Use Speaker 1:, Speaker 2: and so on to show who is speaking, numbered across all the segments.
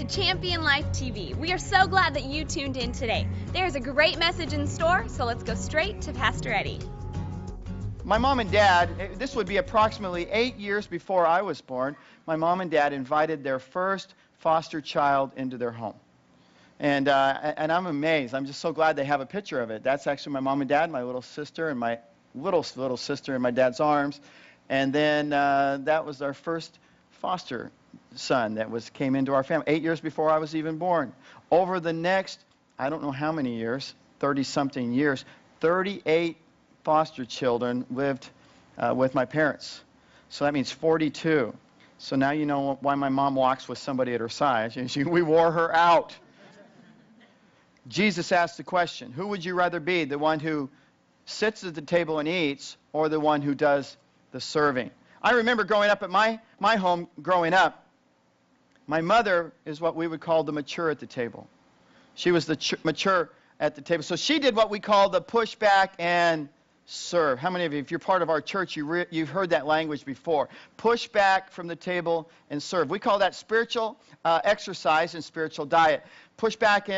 Speaker 1: Champion Life TV. We are so glad that you tuned in today. There's a great message in store, so let's go straight to Pastor Eddie.
Speaker 2: My mom and dad, this would be approximately 8 years before I was born, my mom and dad invited their first foster child into their home. And I'm amazed. I'm just so glad they have a picture of it. That's actually my mom and dad, my little sister, and my little sister in my dad's arms. And then that was our first foster son that came into our family 8 years before I was even born. Over the next, I don't know how many years, 30-something years, 38 foster children lived with my parents. So that means 42. So now you know why my mom walks with somebody at her side. We wore her out. Jesus asked the question, who would you rather be, the one who sits at the table and eats or the one who does the serving? I remember growing up at my home, growing up, my mother is what we would call the mature at the table. She was the mature at the table. So she did what we call the push back and serve. How many of you, if you're part of our church, you've heard that language before? Push back from the table and serve. We call that spiritual exercise and spiritual diet. Push back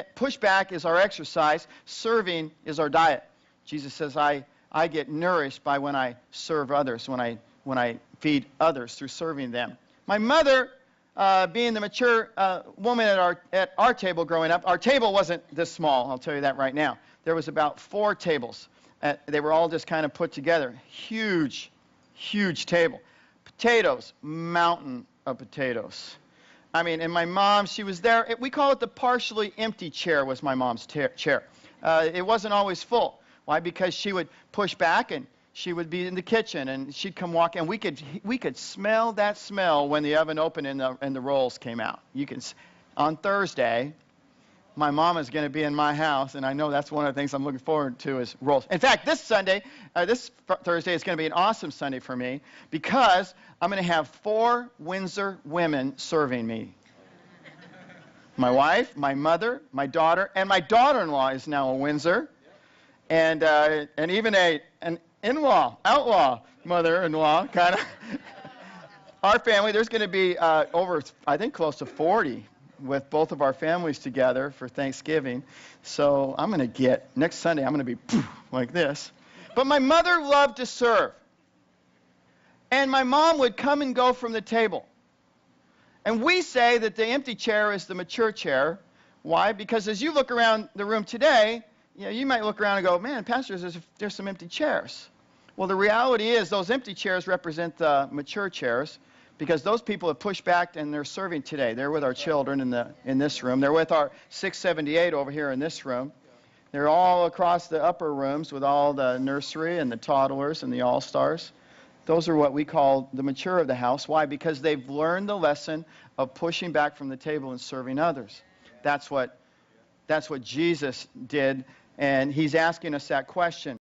Speaker 2: is our exercise. Serving is our diet. Jesus says, I get nourished by when I serve others, when I feed others through serving them. My mother, being the mature woman at our table growing up, our table wasn't this small, I'll tell you that right now. There was about 4 tables. They were all just kind of put together. Huge, huge table. Potatoes, mountain of potatoes. I mean, and my mom, she was there. We call it the partially empty chair was my mom's chair. It wasn't always full. Why? Because she would push back and she would be in the kitchen and she'd come walk and we could smell that smell when the oven opened and the rolls came out. On Thursday, my mom is going to be in my house, and I know that's one of the things I'm looking forward to is rolls. In fact, this Thursday is going to be an awesome Sunday for me because I'm going to have 4 Windsor women serving me. My wife, my mother, my daughter, and my daughter-in-law is now a Windsor, and even an in-law, outlaw mother-in-law, kind of. Our family, there's going to be over, I think, close to 40 with both of our families together for Thanksgiving. So I'm going to next Sunday, I'm going to be like this. But my mother loved to serve. And my mom would come and go from the table. And we say that the empty chair is the mature chair. Why? Because as you look around the room today, you might look around and go, man, pastors, there's some empty chairs. Well, the reality is those empty chairs represent the mature chairs because those people have pushed back and they're serving today. They're with our children in this room. They're with our 678 over here in this room. They're all across the upper rooms with all the nursery and the toddlers and the all-stars. Those are what we call the mature of the house. Why? Because they've learned the lesson of pushing back from the table and serving others. That's what Jesus did, and he's asking us that question.